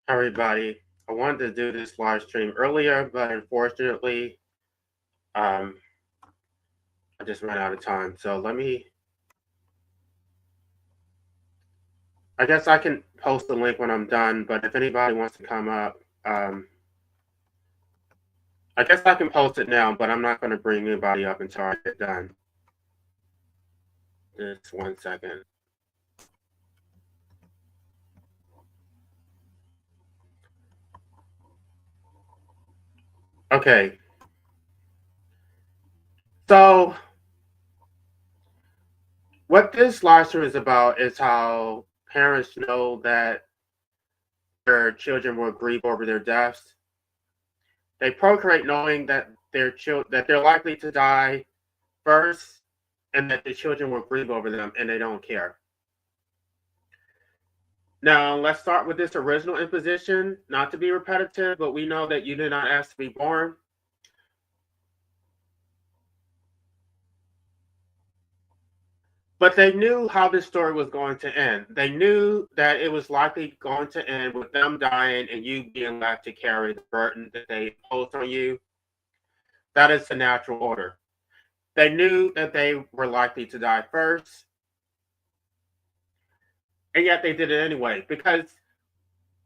Everybody. I wanted to do this live stream earlier, but unfortunately, um, I just ran out of time. So I guess I can post the link when I'm done, but if anybody wants to come up, I guess I can post it now, but I'm not going to bring anybody up until I get done. Just 1 second. Okay. So what this live stream is about is how parents know that their children will grieve over their deaths. They procreate knowing that they're likely to die first, and that the children will grieve over them, and they don't care. Now, let's start with this original imposition, not to be repetitive, but we know that you did not ask to be born. But they knew how this story was going to end. They knew that it was likely going to end with them dying and you being left to carry the burden that they imposed on you. That is the natural order. They knew that they were likely to die first, and yet they did it anyway. Because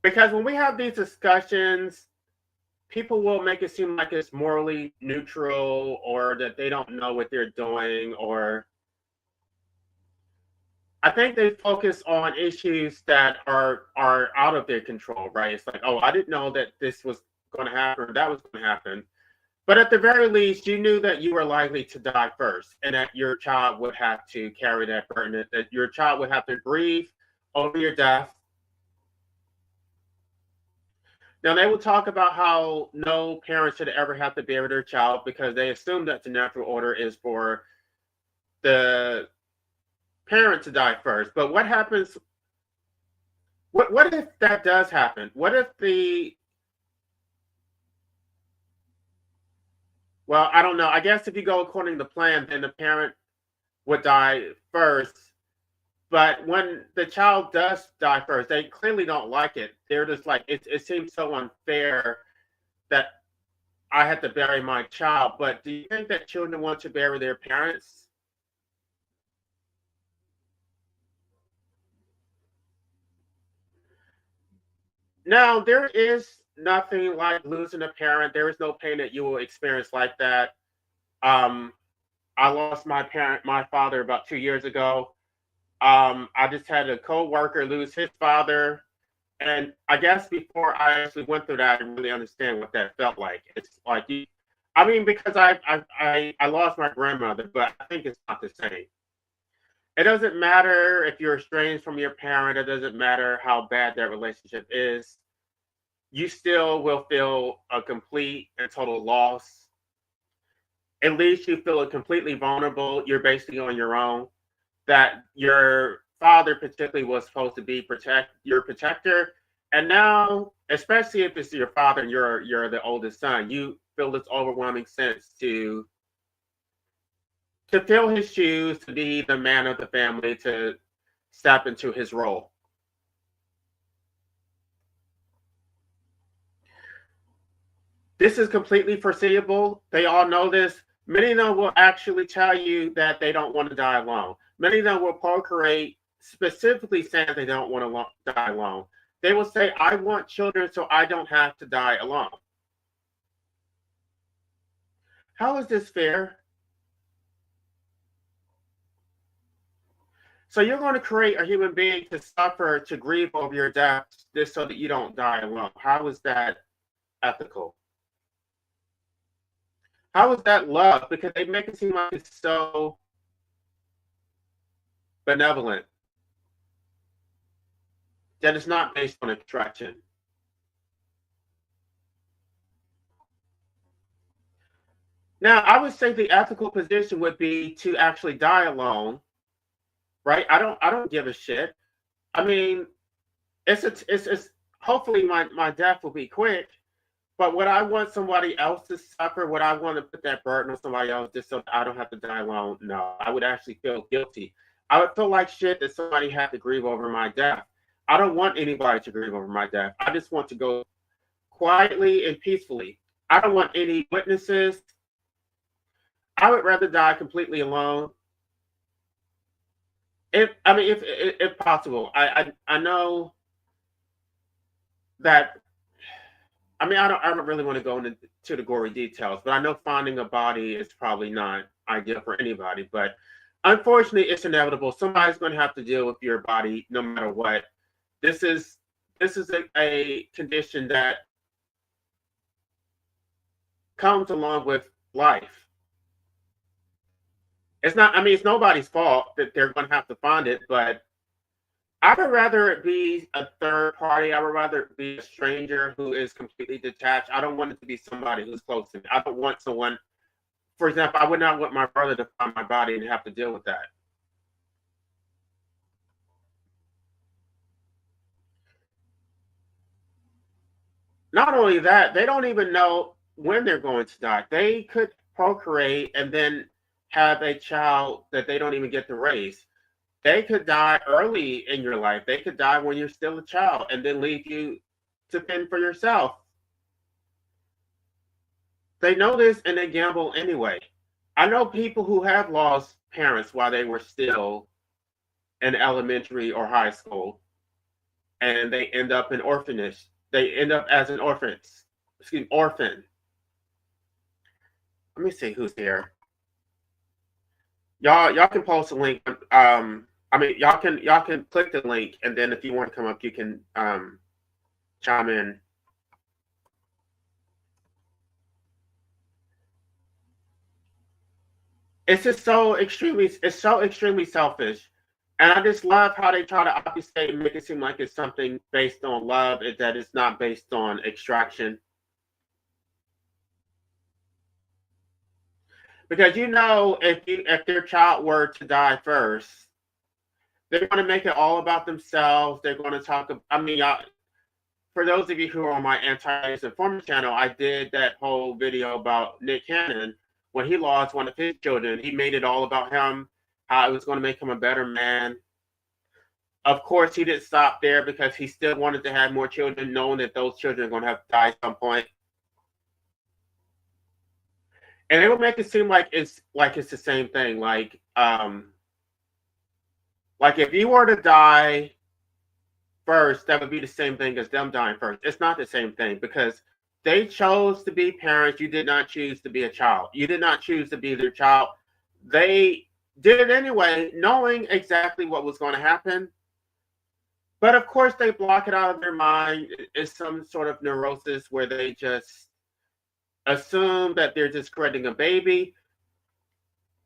when we have these discussions, people will make it seem like it's morally neutral or that they don't know what they're doing, or I think they focus on issues that are out of their control, right? It's like, oh, I didn't know that this was going to happen or that was going to happen. But at the very least, you knew that you were likely to die first, and that your child would have to carry that burden, that your child would have to grieve over your death. Now, they will talk about how no parent should ever have to bury their child because they assume that the natural order is for the parent to die first. But what happens? What if that does happen? What if well, I don't know. I guess if you go according to plan, then the parent would die first. But when the child does die first, they clearly don't like it. They're just like, it seems so unfair that I had to bury my child. But do you think that children want to bury their parents? Now, there is nothing like losing a parent. There is no pain that you will experience like that. Um, I lost my father, about 2 years ago. I just had a co-worker lose his father. And I guess before I actually went through that, I didn't really understand what that felt like. It's like I mean, because I lost my grandmother, but I think it's not the same. It doesn't matter if you're estranged from your parent. It doesn't matter how bad that relationship is. You still will feel a complete and total loss. At least you feel completely vulnerable. You're basically on your own. That your father particularly was supposed to be your protector, and now, especially if it's your father and you're the oldest son, you feel this overwhelming sense to fill his shoes, to be the man of the family, to step into his role. This is completely foreseeable. They all know this. Many of them will actually tell you that they don't want to die alone. Many of them will procreate specifically saying they don't want to die alone. They will say, I want children so I don't have to die alone. How is this fair? So you're going to create a human being to suffer, to grieve over your death, just so that you don't die alone. How is that ethical? How is that love? Because they make it seem like it's so benevolent. That is not based on attraction. Now, I would say the ethical position would be to actually die alone, right? I don't give a shit. I mean, it's hopefully my death will be quick, but would I want somebody else to suffer? Would I want to put that burden on somebody else just so I don't have to die alone? No, I would actually feel guilty. I would feel like shit that somebody had to grieve over my death. I don't want anybody to grieve over my death. I just want to go quietly and peacefully. I don't want any witnesses. I would rather die completely alone. If possible, I know that. I don't really want to go into the gory details, but I know finding a body is probably not ideal for anybody. But unfortunately, it's inevitable. Somebody's going to have to deal with your body, no matter what. This is a condition that comes along with life. It's not. I mean, it's nobody's fault that they're going to have to find it, but I would rather it be a third party. I would rather it be a stranger who is completely detached. I don't want it to be somebody who's close to me. I don't want someone, for example, I would not want my brother to find my body and have to deal with that. Not only that, they don't even know when they're going to die. They could procreate and then have a child that they don't even get to raise. They could die early in your life. They could die when you're still a child and then leave you to fend for yourself. They know this and they gamble anyway. I know people who have lost parents while they were still in elementary or high school, and they end up in orphanage. They end up as an orphan. Let me see who's here. Y'all can post a link. Y'all can click the link, and then if you want to come up, you can chime in. It's so extremely selfish. And I just love how they try to obfuscate and make it seem like it's something based on love, that it's not based on extraction. Because if their child were to die first, they're going to make it all about themselves. They're going to talk. Y'all, for those of you who are on my anti-informer channel, I did that whole video about Nick Cannon when he lost one of his children. He made it all about him, how it was going to make him a better man. Of course, he didn't stop there because he still wanted to have more children, knowing that those children are going to have to die at some point. And it will make it seem like it's the same thing. Like if you were to die first, that would be the same thing as them dying first. It's not the same thing because they chose to be parents. You did not choose to be a child. You did not choose to be their child. They did it anyway, knowing exactly what was going to happen. But of course, they block it out of their mind. It's some sort of neurosis where they just assume that they're just creating a baby.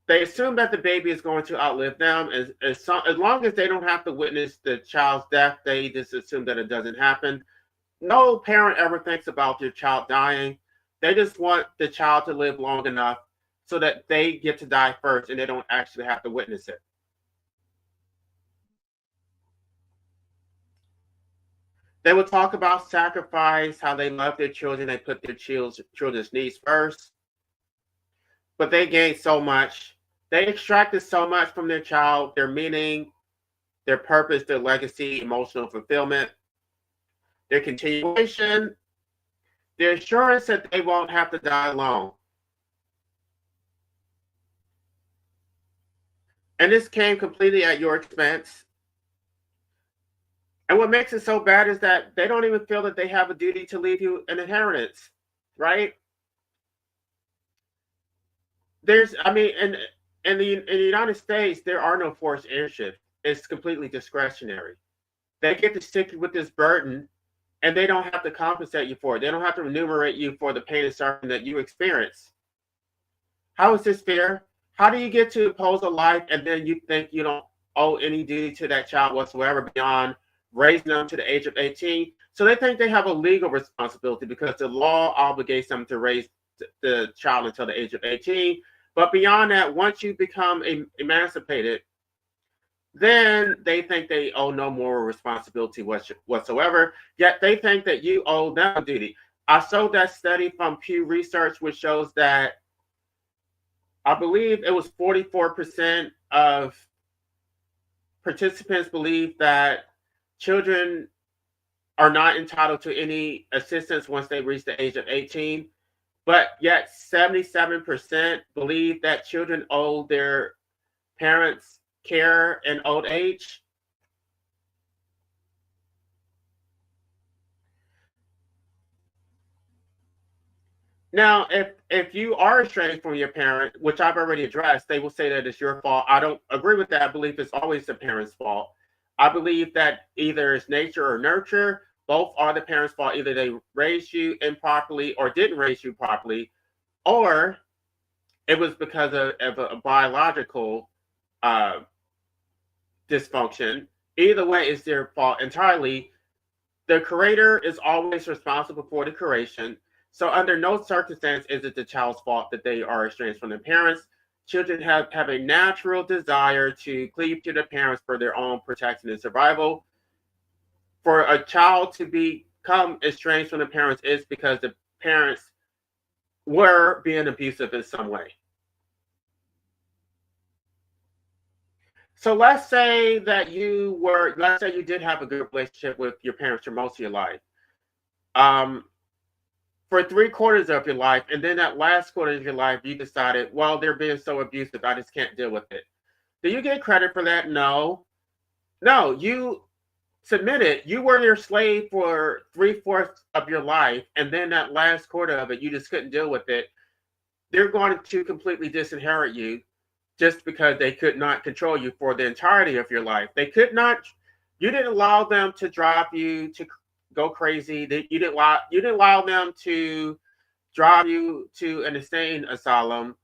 They assume that the baby is going to outlive them. As long as they don't have to witness the child's death, they just assume that it doesn't happen. No parent ever thinks about their child dying. They just want the child to live long enough so that they get to die first and they don't actually have to witness it. They would talk about sacrifice, how they love their children, they put their children's needs first. But they gained so much. They extracted so much from their child, their meaning, their purpose, their legacy, emotional fulfillment, their continuation, the assurance that they won't have to die alone. And this came completely at your expense. And what makes it so bad is that they don't even feel that they have a duty to leave you an inheritance, right? In the United States, there are no forced heirships. It's completely discretionary. They get to stick with this burden, and they don't have to compensate you for it. They don't have to remunerate you for the pain and suffering that you experience. How is this fair? How do you get to impose a life and then you think you don't owe any duty to that child whatsoever beyond raising them to the age of 18? So they think they have a legal responsibility because the law obligates them to raise the child until the age of 18. But beyond that, once you become emancipated, then they think they owe no moral responsibility whatsoever. Yet they think that you owe them a duty. I saw that study from Pew Research, which shows that I believe it was 44% of participants believe that children are not entitled to any assistance once they reach the age of 18, but yet 77% believe that children owe their parents care in old age. Now, if you are estranged from your parent, which I've already addressed, they will say that it's your fault. I don't agree with that. I believe it's always the parent's fault. I believe that either it's nature or nurture. Both are the parent's fault. Either they raised you improperly or didn't raise you properly, or it was because of a biological uh, dysfunction. Either way, it's their fault entirely. The creator is always responsible for the creation. So under no circumstance is it the child's fault that they are estranged from their parents. Children have a natural desire to cleave to their parents for their own protection and survival. For a child to become estranged from the parents is because the parents were being abusive in some way. So let's say you did have a good relationship with your parents for most of your life. Um, for 3/4 of your life, and then that last quarter of your life, you decided, well, they're being so abusive, I just can't deal with it. Do you get credit for that? No. No, you submitted. You were their slave for 3/4 of your life, and then that last quarter of it, you just couldn't deal with it. They're going to completely disinherit you just because they could not control you for the entirety of your life. They could not, you didn't allow them to drive you to go crazy. You didn't allow them to drive you to an insane asylum,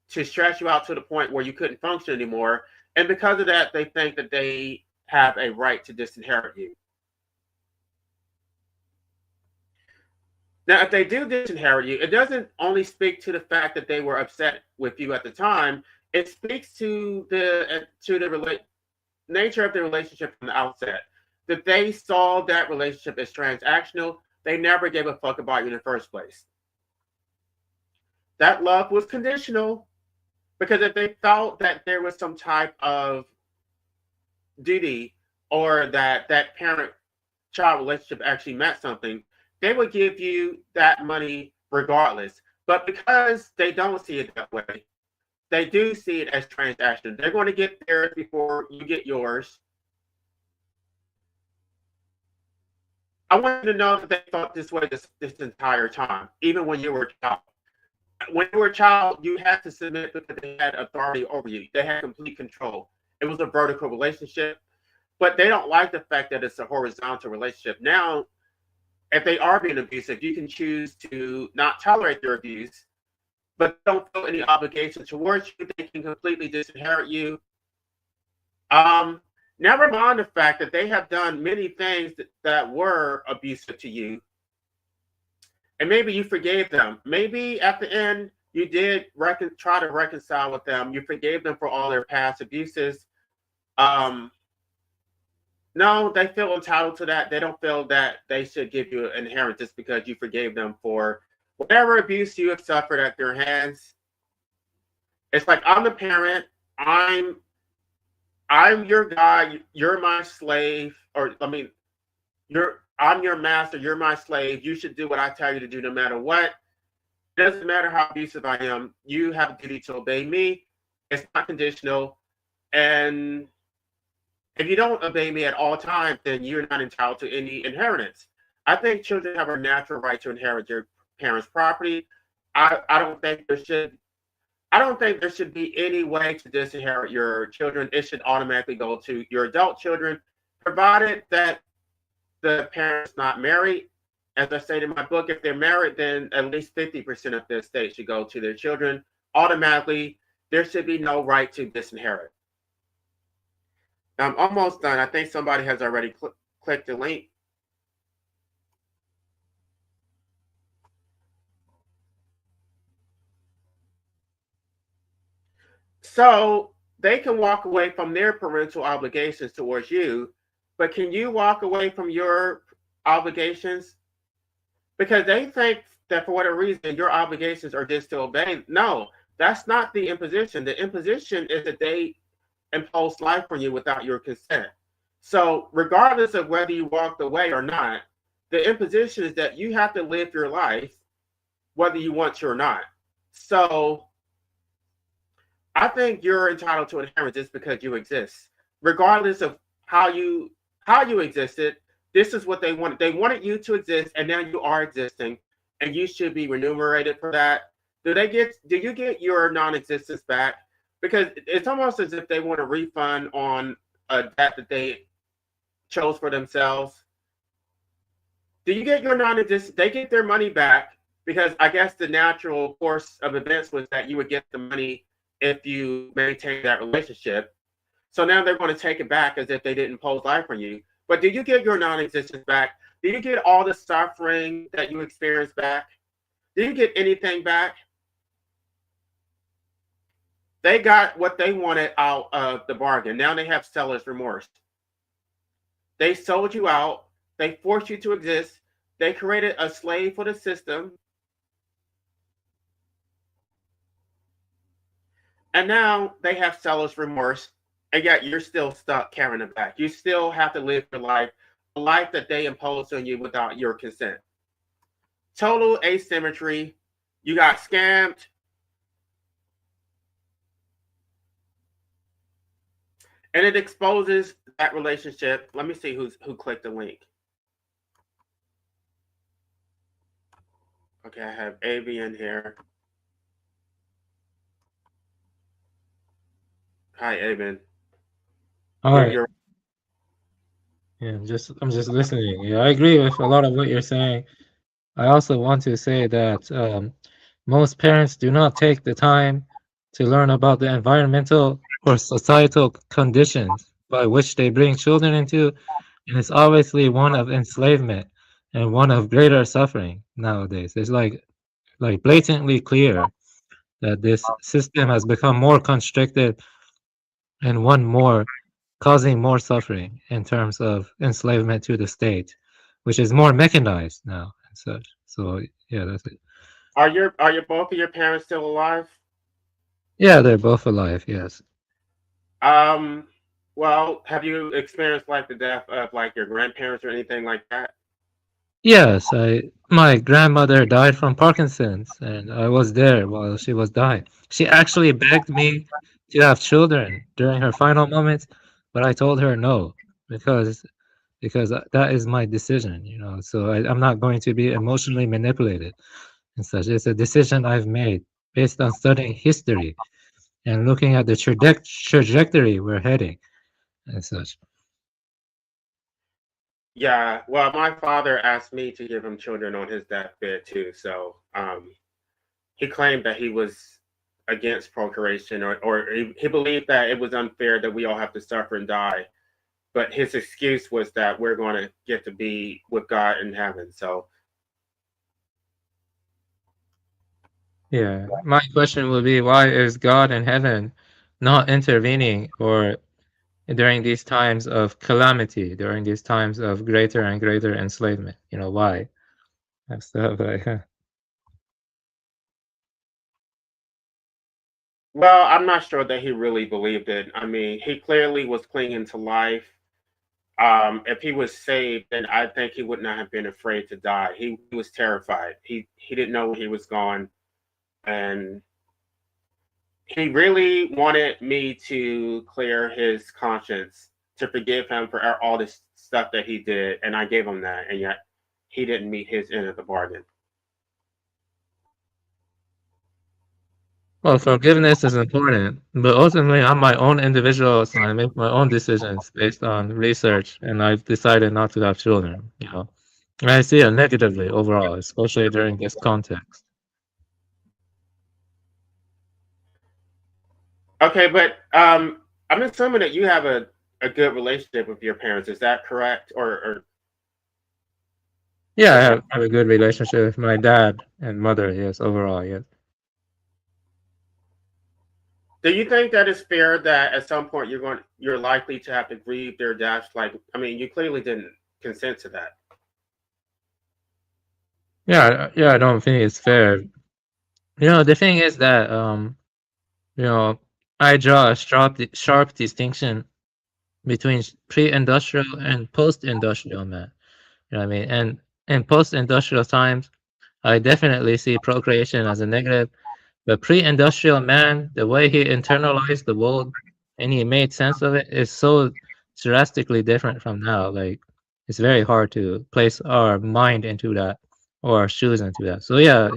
to stress you out to the point where you couldn't function anymore. And because of that, they think that they have a right to disinherit you. Now, if they do disinherit you, it doesn't only speak to the fact that they were upset with you at the time. It speaks to the nature of the relationship from the outset. That they saw that relationship as transactional. They never gave a fuck about you in the first place. That love was conditional, because if they felt that there was some type of duty, or that parent-child relationship actually meant something, they would give you that money regardless. But because they don't see it that way, they do see it as transactional. They're going to get theirs before you get yours. I want you to know that they thought this way this entire time, even when you were a child. When you were a child, you had to submit because they had authority over you. They had complete control. It was a vertical relationship, but they don't like the fact that it's a horizontal relationship. Now, if they are being abusive, you can choose to not tolerate their abuse, but don't feel any obligation towards you. They can completely disinherit you. Never mind the fact that they have done many things that were abusive to you, and maybe you forgave them. Maybe at the end you did try to reconcile with them. You forgave them for all their past abuses. No, they feel entitled to that. They don't feel that they should give you an inheritance because you forgave them for whatever abuse you have suffered at their hands. It's like, I'm the parent. I'm your guy. You're my slave, I'm your master. You're my slave. You should do what I tell you to do, no matter what. It doesn't matter how abusive I am. You have a duty to obey me. It's not conditional. And if you don't obey me at all times, then you're not entitled to any inheritance. I think children have a natural right to inherit their parents' property. I don't think there should be any way to disinherit your children. It should automatically go to your adult children, provided that the parents not married. As I stated in my book, if they're married, then at least 50% of the estate should go to their children. Automatically, there should be no right to disinherit. Now, I'm almost done. I think somebody has already clicked the link. So they can walk away from their parental obligations towards you, but can you walk away from your obligations? Because they think that for whatever reason, your obligations are just to obey. No, that's not the imposition. The imposition is that they impose life on you without your consent. So, regardless of whether you walked away or not, the imposition is that you have to live your life whether you want to or not. So, I think you're entitled to inheritance just because you exist, regardless of how you how you existed. This is what they wanted. They wanted you to exist, and now you are existing, and you should be remunerated for that. Do you get your non-existence back? Because it's almost as if they want a refund on a debt that they chose for themselves. Do you get your non-existence? They get their money back because I guess the natural course of events was that you would get the money if you maintain that relationship. So now they're going to take it back as if they didn't impose life on you. But do you get your non-existence back? Do you get all the suffering that you experienced back? Do you get anything back? They got what they wanted out of the bargain. Now they have seller's remorse. They sold you out. They forced you to exist. They created a slave for the system. And now they have seller's remorse. And yet you're still stuck carrying it back. You still have to live your life, a life that they imposed on you without your consent. Total asymmetry. You got scammed. And it exposes that relationship. Let me see who clicked the link. Okay, I have AV in here. Hi, Aben. All right. Yeah, I'm just listening. Yeah, I agree with a lot of what you're saying. I also want to say that most parents do not take the time to learn about the environmental or societal conditions by which they bring children into, and it's obviously one of enslavement and one of greater suffering nowadays. It's like blatantly clear that this system has become more constricted and one more causing more suffering in terms of enslavement to the state, which is more mechanized now and such. So yeah, that's it. Are your both of your parents still alive? Yeah, they're both alive. Yes. Um, well, have you experienced like the death of like your grandparents or anything like that? Yes, I my grandmother died from Parkinson's, and I was there while she was dying. She actually begged me to have children during her final moments, but I told her no because that is my decision, you know. So I'm not going to be emotionally manipulated and such. It's a decision I've made based on studying history and looking at the trajectory we're heading and such. Yeah, well, my father asked me to give him children on his deathbed too. So he claimed that he was against procreation, or he believed that it was unfair that we all have to suffer and die. But his excuse was that we're going to get to be with God in heaven. So Yeah. My question would be, why is God in heaven not intervening or during these times of calamity, during these times of greater and greater enslavement? You know, why? And stuff like well, I'm not sure that he really believed it. I mean, he clearly was clinging to life. If he was saved, then I think he would not have been afraid to die. He was terrified. He didn't know where he was going, and he really wanted me to clear his conscience, to forgive him for all this stuff that he did, and I gave him that, and yet he didn't meet his end of the bargain. well, forgiveness is important, but ultimately I'm my own individual, so I make my own decisions based on research, and I've decided not to have children, you know. And I see it negatively overall, especially during this context. Okay, but I'm assuming that you have a good relationship with your parents. Is that correct? Or Yeah, I have a good relationship with my dad and mother, yes, overall, yes. do you think that it's fair that at some point you're likely to have to grieve their death? Like, I mean, you clearly didn't consent to that. Yeah, I don't think it's fair. You know, the thing is that you know, I draw a sharp distinction between pre-industrial and post-industrial man. You know what I mean? And in post-industrial times, I definitely see procreation as a negative. But pre-industrial man, the way he internalized the world and he made sense of it is so drastically different from now. Like it's very hard to place our mind into that or our shoes into that. So yeah,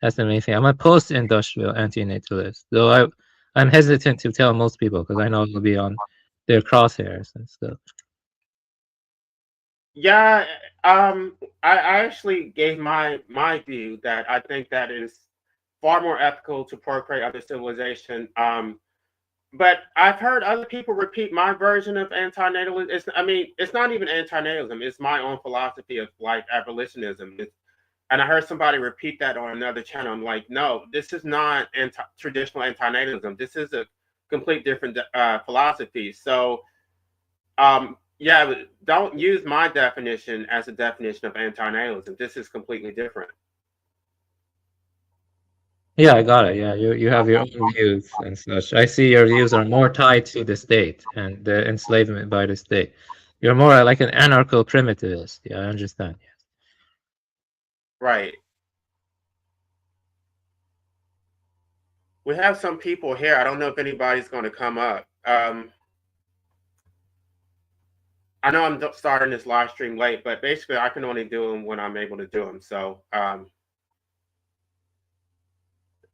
that's the main thing. I'm a post-industrial anti-natalist, though I'm hesitant to tell most people because I know it'll be on their crosshairs and stuff. Yeah, I actually gave my view that I think that is far more ethical to procreate other civilization. But I've heard other people repeat my version of antinatalism. I mean, it's not even antinatalism. It's my own philosophy of life abolitionism. And I heard somebody repeat that on another channel. I'm like, no, this is not traditional antinatalism. This is a complete different philosophy. So yeah, don't use my definition as a definition of antinatalism. This is completely different. Yeah, I got it. Yeah, you have your own views and such. I see your views are more tied to the state and the enslavement by the state. You're more like an anarcho-primitivist. Yeah, I understand. Right. We have some people here. I don't know if anybody's going to come up. I know I'm starting this live stream late, but basically I can only do them when I'm able to do them. So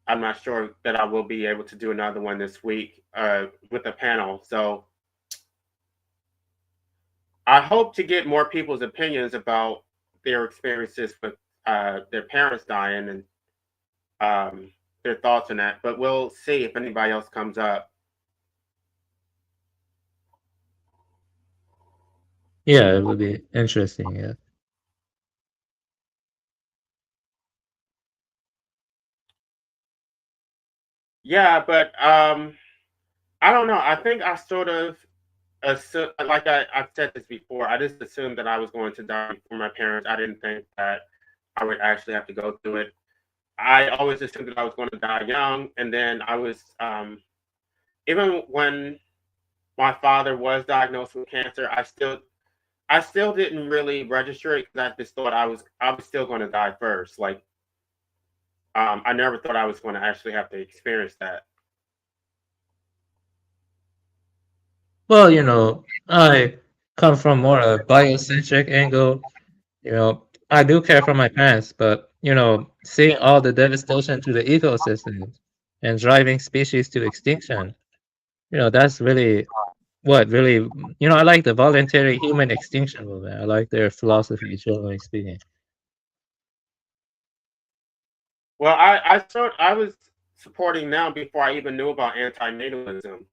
I'm not sure that I will be able to do another one this week with a panel. So I hope to get more people's opinions about their experiences with their parents dying and their thoughts on that. But we'll see if anybody else comes up. Yeah, it would be interesting. Yeah. Yeah, but I don't know. I think I sort of assume, like I've said this before, I just assumed that I was going to die before my parents. I didn't think that I would actually have to go through it. I always assumed that I was going to die young, and then I was even when my father was diagnosed with cancer, I still didn't really register it because I just thought I was still going to die first. Like I never thought I was going to actually have to experience that. Well, I come from more a biocentric angle. I do care for my parents, but seeing all the devastation to the ecosystem and driving species to extinction, that's really what really, I like the voluntary human extinction movement. I like their philosophy, generally speaking. Well, I was supporting them before I even knew about antinatalism.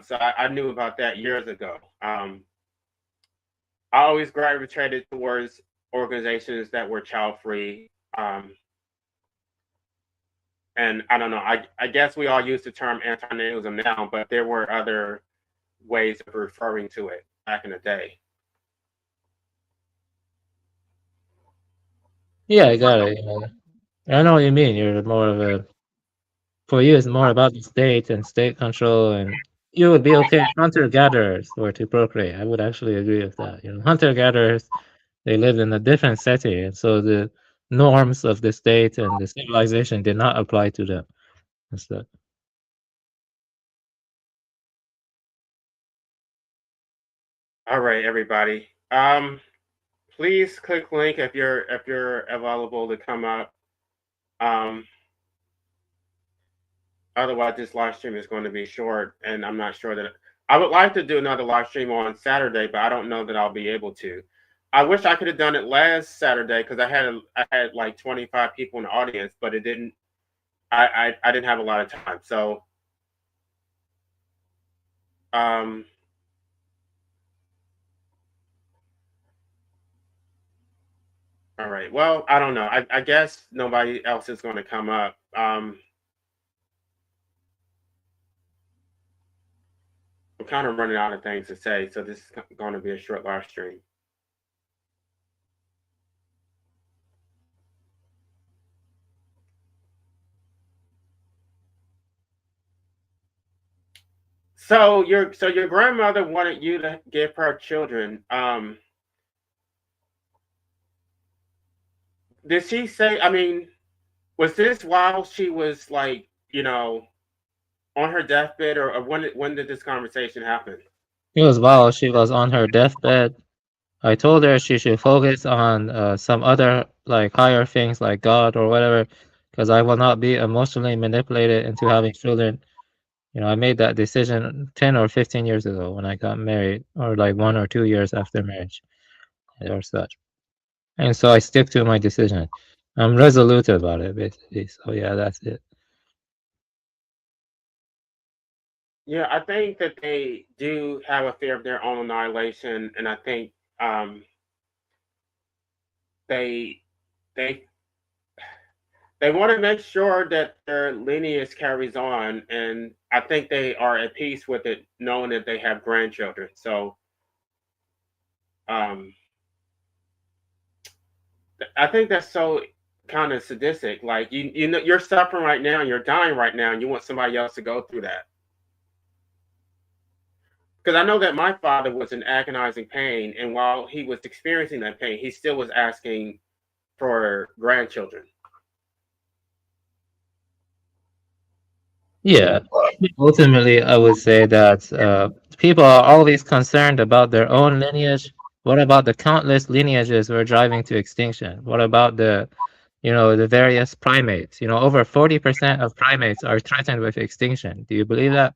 So I knew about that years ago. I always gravitated towards organizations that were child free. And I don't know. I guess we all use the term antinatalism now, but there were other ways of referring to it back in the day. Yeah, I got it. I know what you mean. You're more of for you, it's more about the state and state control, and you would be okay if hunter-gatherers were to procreate. I would actually agree with that. Hunter-gatherers, they lived in a different setting, and so the norms of the state and the civilization did not apply to them and stuff. All right, everybody. Please click link if you're available to come up. Um, Otherwise, this live stream is going to be short, and I'm not sure that I would like to do another live stream on Saturday, but I don't know that I'll be able to. I wish I could have done it last Saturday because I had like 25 people in the audience, but it didn't. I didn't have a lot of time, so um, all right. Well, I don't know. I guess nobody else is going to come up. I'm kind of running out of things to say, so this is going to be a short live stream. So your grandmother wanted you to give her children. Did she say? I mean, was this while she was like, on her deathbed, or when did this conversation happen? It was while she was on her deathbed. I told her she should focus on some other like higher things like God or whatever, because I will not be emotionally manipulated into having children. I made that decision 10 or 15 years ago when I got married, or like 1 or 2 years after marriage or such. And so I stick to my decision. I'm resolute about it, basically. So yeah, that's it. Yeah, I think that they do have a fear of their own annihilation, and I think they they they want to make sure that their lineage carries on, and I think they are at peace with it, knowing that they have grandchildren. So um, I think that's so kind of sadistic. Like you're suffering right now, you're dying right now, and you want somebody else to go through that. Because I know that my father was in agonizing pain, and while he was experiencing that pain, he still was asking for grandchildren. Yeah, ultimately, I would say that people are always concerned about their own lineage. What about the countless lineages we're driving to extinction? What about the various primates? Over 40% of primates are threatened with extinction. Do you believe that?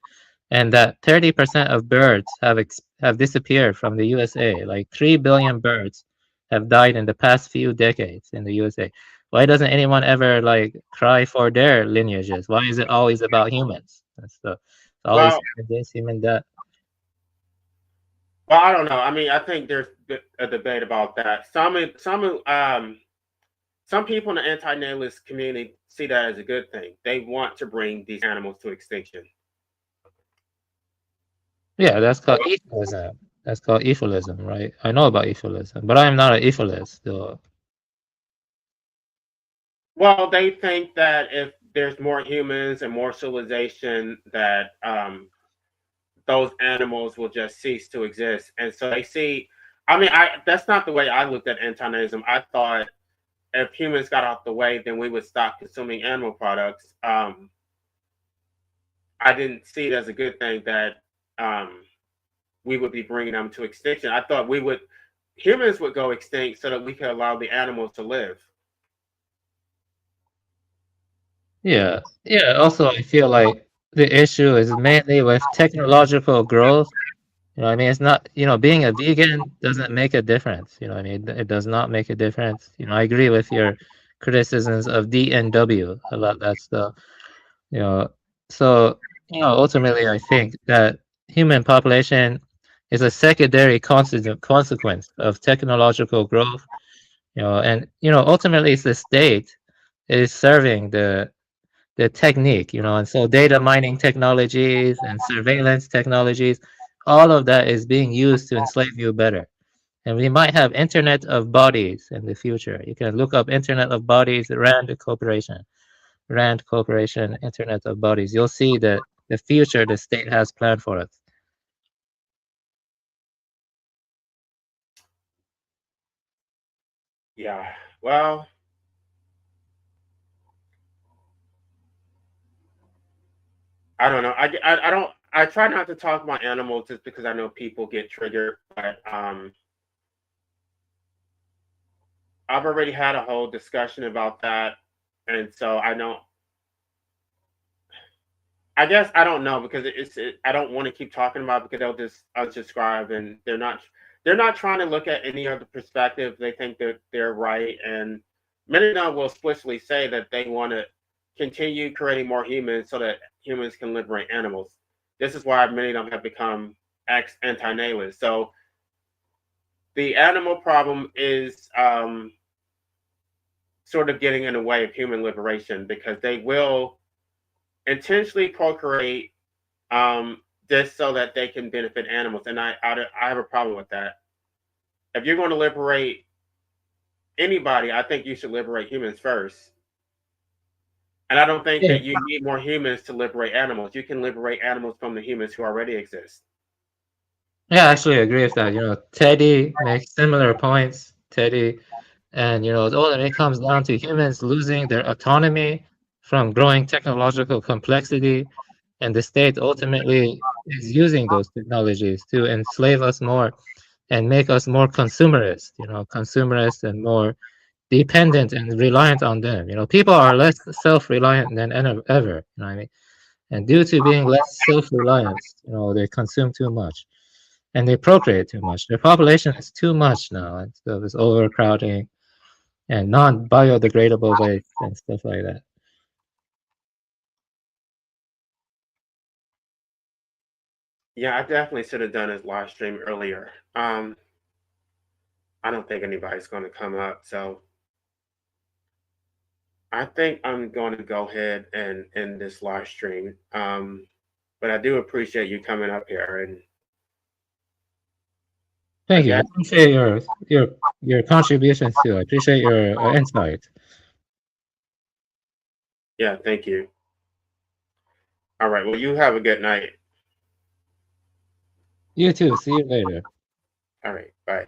And that 30% of birds have disappeared from the USA. Like 3 billion birds have died in the past few decades in the USA. Why doesn't anyone ever like cry for their lineages? Why is it always about humans and stuff? It's always Well, human this, human that. I don't know. I mean, I think there's a debate about that. Some people in the anti-natalist community see that as a good thing. They want to bring these animals to extinction. Yeah, that's called euphemism. That's called euphemism, right? I know about euphemism, but I'm not an euphemism, though. Well, they think that if there's more humans and more civilization, that those animals will just cease to exist. And so they see. I mean, I that's not the way I looked at anti-nationalism. I thought if humans got out the way, then we would stop consuming animal products. I didn't see it as a good thing that um, we would be bringing them to extinction. I thought humans would go extinct so that we could allow the animals to live. Yeah, yeah. Also, I feel like the issue is mainly with technological growth. I mean, it's not, being a vegan doesn't make a difference. I mean, it does not make a difference. I agree with your criticisms of DNW about that stuff. You know, so, ultimately, I think that human population is a secondary consequence of technological growth. And ultimately, it's the state is serving the technique. And so data mining technologies and surveillance technologies, all of that is being used to enslave you better. And we might have Internet of Bodies in the future. You can look up Internet of Bodies, Rand Corporation, Internet of Bodies. You'll see the future the state has planned for us. Yeah. Well, I don't know. I don't. I try not to talk about animals just because I know people get triggered. But I've already had a whole discussion about that, and so I don't. I guess I don't know because I don't want to keep talking about it because they'll just unsubscribe and they're not trying to look at any other perspective. They think that they're right, and many of them will explicitly say that they want to continue creating more humans so that humans can liberate animals. This is why many of them have become anti-natalists. So the animal problem is sort of getting in the way of human liberation because they will intentionally procreate just so that they can benefit animals. And I have a problem with that. If you're going to liberate anybody, I think you should liberate humans first. And I don't think Yeah, that you need more humans to liberate animals. You can liberate animals from the humans who already exist. yeah, I actually agree with that. Teddy makes similar points. Teddy, and all of it comes down to humans losing their autonomy from growing technological complexity, and the state ultimately is using those technologies to enslave us more and make us more consumerist and more dependent and reliant on them. People are less self-reliant than ever. You know what I mean? And due to being less self-reliant, they consume too much and they procreate too much. Their population is too much now, and so there's overcrowding and non-biodegradable waste and stuff like that. Yeah, I definitely should have done his live stream earlier. I don't think anybody's going to come up, so I think I'm going to go ahead and end this live stream. But I do appreciate you coming up here, and Thank you. I again, appreciate your contributions too. I appreciate your insight. yeah, thank you. All right, well, you have a good night. You too. See you later. All right, bye.